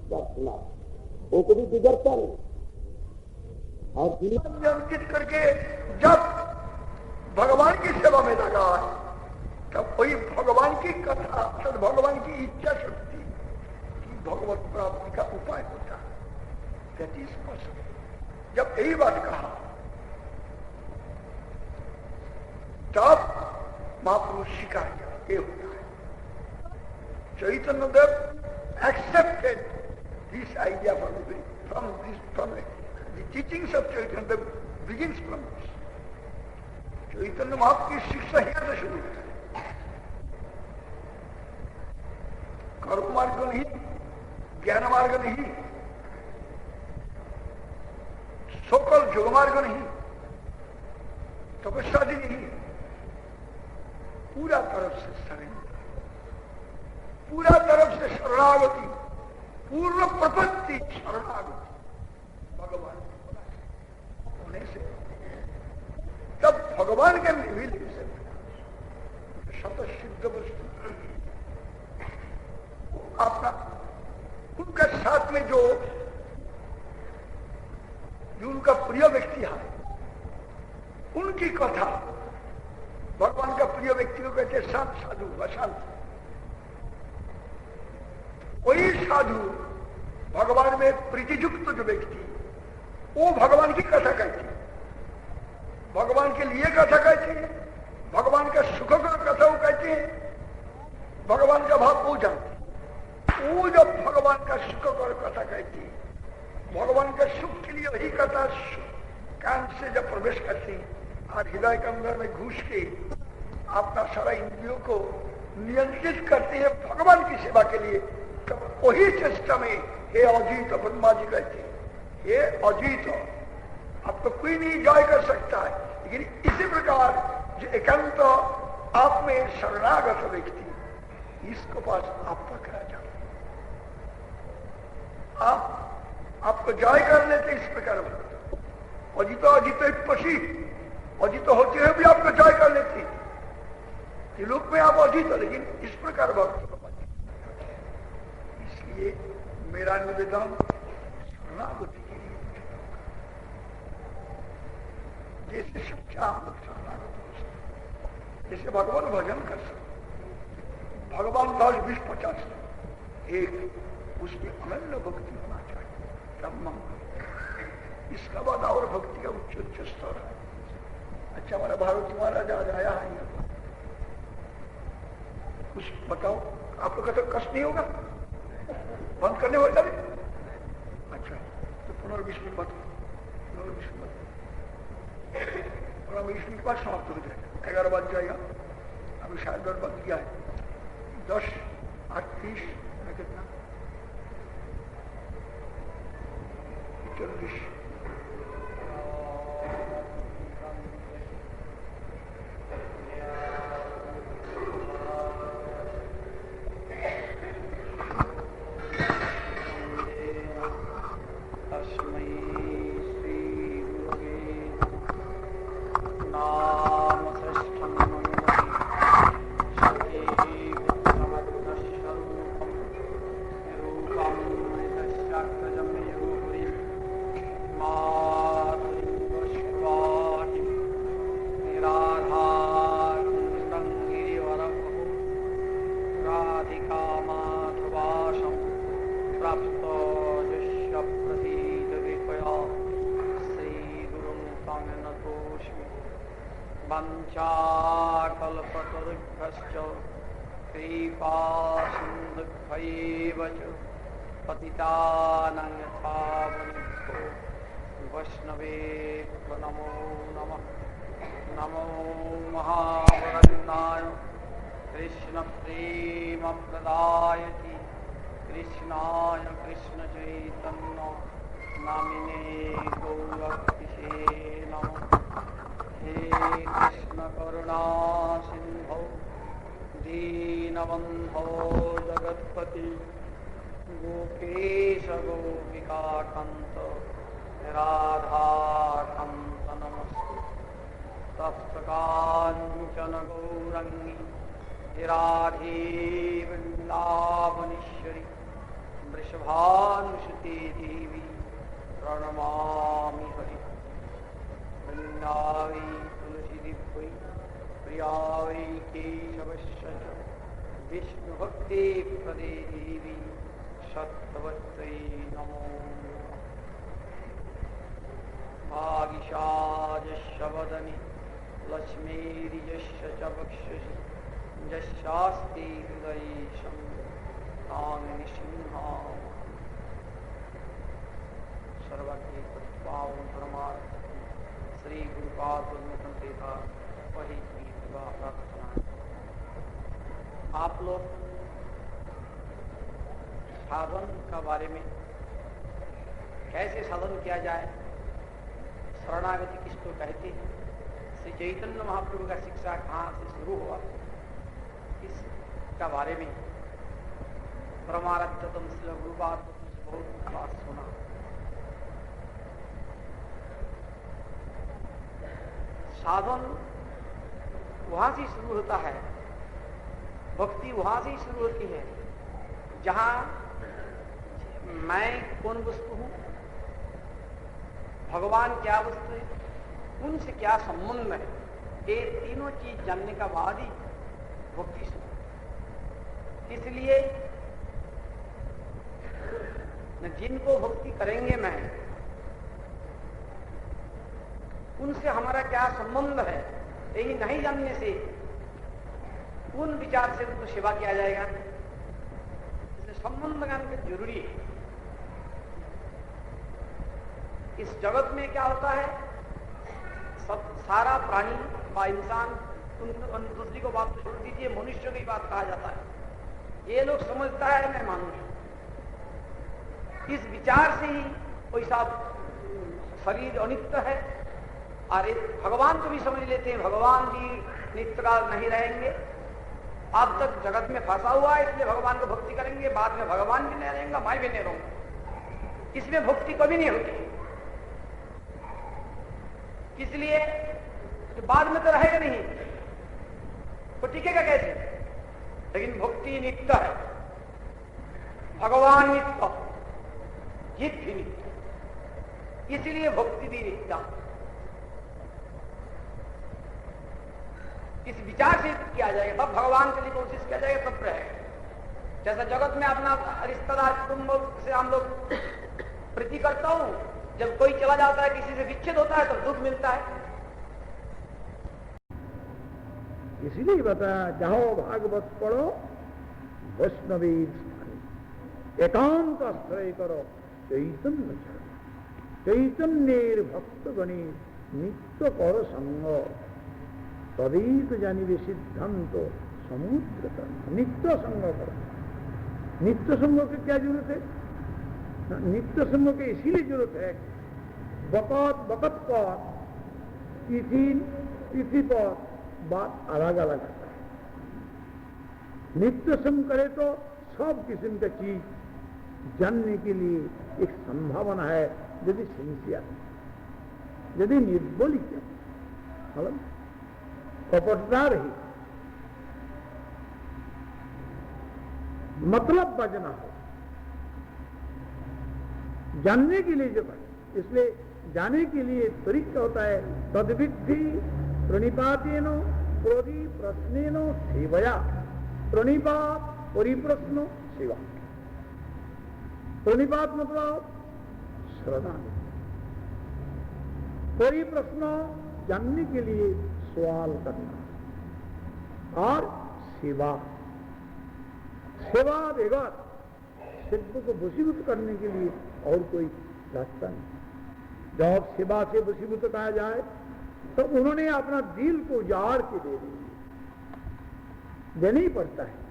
का सुना, वो कभी बिगड़ता नहीं। और अंकित करके जब भगवान की सेवा में लगा तब वही भगवान की कथा, अर्थात भगवान की इच्छा शक्ति की भगवत प्राप्ति का उपाय होता है। That is possible। जब यही बात कहा तब महापुरुष स्वीकार किया, ये होता है। Chaitanya Dev accepted this idea from the teachings of Chaitanya Dev begins from this। Chaitanya Mahaprabhu की शिक्षा यहाँ से शुरू होता है। कर्म मार्ग नहीं, ज्ञान मार्ग नहीं, सोकल योग मार्ग नहीं, तपस्यादि नहीं, पूरा तरफ से सरेंद्र, पूरा तरफ से शरणागति, पूर्ण प्रपत्ति शरणागति भगवान होने से तब भगवान के मिल शत सिद्ध वस्तु अपना उनका साथ में जो उनका प्रिय व्यक्ति है, उनकी कथा, भगवान का प्रिय व्यक्ति को कहते हैं शांत साधु, अशांत। वही साधु भगवान में प्रीतियुक्त जो व्यक्ति, वो भगवान की कथा कहती है, भगवान के लिए कथा कहती है, भगवान का सुख का कथा वो कहते हैं, भगवान का भाव वो जानते हैं। वो जब भगवान का सुख का कथा कहती है, भगवान के सुख के लिए वही कथा कान से जब प्रवेश करती है और हृदय के अंदर में घुस के अपना सारा इंद्रियों को नियंत्रित करते हैं भगवान की सेवा के लिए, तब वही चेष्टा में हे अजीत ब्रह्मा जी कहते हैं, हे अजीत अब तो कोई नहीं जय कर सकता है, लेकिन इसी प्रकार जो एकांत आप में शरणागत व्यक्ति, इसको पास आप पकड़ा जाओ, आपको जय कर लेते इस प्रकार। अजित अजित पशी, अजित होते हुए भी आपको जय कर लेते, लोक में आप अजित, लेकिन इस प्रकार भक्त को पाते। इसलिए मेरा निवेदन शरणागति के लिए, जैसे शिक्षा हम लोग शरणागत हो सकते, जैसे भगवान भजन कर सकते, भगवान 10, 20, 50 एक उसकी अनन्य भक्ति होना चाहिए, तब मंगल। इसका बाद और भक्ति का उच्च उच्च स्तर है। अच्छा, हमारा भारत महाराज आज आया है, कुछ बताओ, आप लोग का तो कष्ट नहीं होगा, बंद करने होगा भी? अच्छा, तो 15-20 मिनट बताओ, 15-20 मिनट, 15-20 मिनट बाद समाप्त हो जाएगा, 11 बज जाएगा, अभी शायद 10 बज गया है, 10, 8, 30, कितना 40। वंचाकल्पतरुभ्यश्च कृपासिन्धुभ्यैव च पतितानां यथावनिभ्यो वैष्णवेभ्यो नमो नमः। नमो महावरन्नाय कृष्णप्रेमप्रदायति कृष्णाय कृष्णचैतन्य नामिने गौरक्षिषे नमः। हे कृष्ण करुणा सिंधो दीनबंधो जगत्पति गोपेश गोपिकाकांत राधाकांत नमस्ते। तप्तकांचन गौरंगी राधे वृंदावनेश्वरी वृषभानुसुते देवी प्रणमामि हरि। वृंदावै तुलसी दिव्यै प्रियावै केशवस्य च विष्णुभक्ते प्रदे देवी सत्वत्यै नमो। भागिशाजस्य वदने लक्ष्मीर्यस्य च वक्षसि यस्यास्ति हृदये कामिनी सिंहा। सर्वज्ञ पावन परमार्थ श्री गुरुपाद देता वही प्रार्थना। आप लोग साधन का बारे में कैसे साधन किया जाए, शरणागति किसको कहते हैं, श्री चैतन्य महाप्रभु का शिक्षा कहाँ से शुरू हुआ, इसका बारे में परमाराध्यतम श्री गुरुपाद से बहुत बात सुना। साधन वहां से शुरू होता है, भक्ति वहां से ही शुरू होती है जहां मैं कौन वस्तु हूं, भगवान क्या वस्तु है, उनसे क्या संबंध है, ये तीनों चीज जानने का बाद ही भक्ति शुरू। इसलिए जिनको भक्ति करेंगे मैं, उनसे हमारा क्या संबंध है, यही नहीं जानने से उन विचार से उनको सेवा किया जाएगा। इसलिए संबंध ज्ञान का जरूरी है। इस जगत में क्या होता है, सब सारा प्राणी व इंसान, दूसरी को बात तो छोड़ दीजिए, मनुष्य की बात कहा जाता है। ये लोग समझता है मैं मानुष, इस विचार से ही वैसा शरीर अनित्य है। और भगवान को भी समझ लेते हैं, भगवान भी नित्यकाल नहीं रहेंगे, अब तक जगत में फंसा हुआ है, इसलिए भगवान को भक्ति करेंगे, बाद में भगवान भी नहीं रहेंगे, मैं भी नहीं रहूंगा। इसमें भक्ति कभी नहीं होती, इसलिए कि बाद में तो रहेगा नहीं, तो टिकेगा कैसे। लेकिन भक्ति नित्य है, भगवान नित्य, जीत भी नित्य, इसलिए भक्ति भी नित्य। इस विचार से किया जाएगा, तब भगवान के लिए कोशिश किया जाएगा, तब रहेगा। जैसा जगत में अपना रिश्तेदार कुटुंब से हम लोग प्रीति करता हूं, जब कोई चला जाता है, किसी से विच्छेद होता है, तो दुख मिलता है। इसीलिए बताया, जाओ भागवत पढ़ो, वैष्णवी एकांत आश्रय करो, चैतन्य चैतन्य भक्त गणी नित्य कर संग, तभी तो जानिए सिद्धांत समुद्र कर्म। नित्य संग करो। नित्य संग की क्या जरूरत है, नित्य संग की इसीलिए जरूरत है, वक़्त पर तिथि पर बात अलग अलग आता है। नित्य संग करे तो सब किस्म का चीज जानने के लिए एक संभावना है, यदि सिंसियर, यदि निर्बलिक है, मतलब कपटता रही, मतलब बजना हो, जानने के लिए जब है। इसलिए जाने के लिए तरीका होता है, तद्विद्धि प्रणिपातेनो प्रोदि प्रश्नेनो सेवया। प्रणिपात परिप्रश्नो सेवा। प्रणिपात मतलब श्रद्धा, परिप्रश्न जानने के लिए सवाल करना, और सेवा, सेवा बगैर सिद्ध को वशीभूत करने के लिए और कोई रास्ता नहीं। जब सेवा से वशीभूत कहा जाए तो उन्होंने अपना दिल को उजाड़ के दे दिया, देना ही पड़ता है।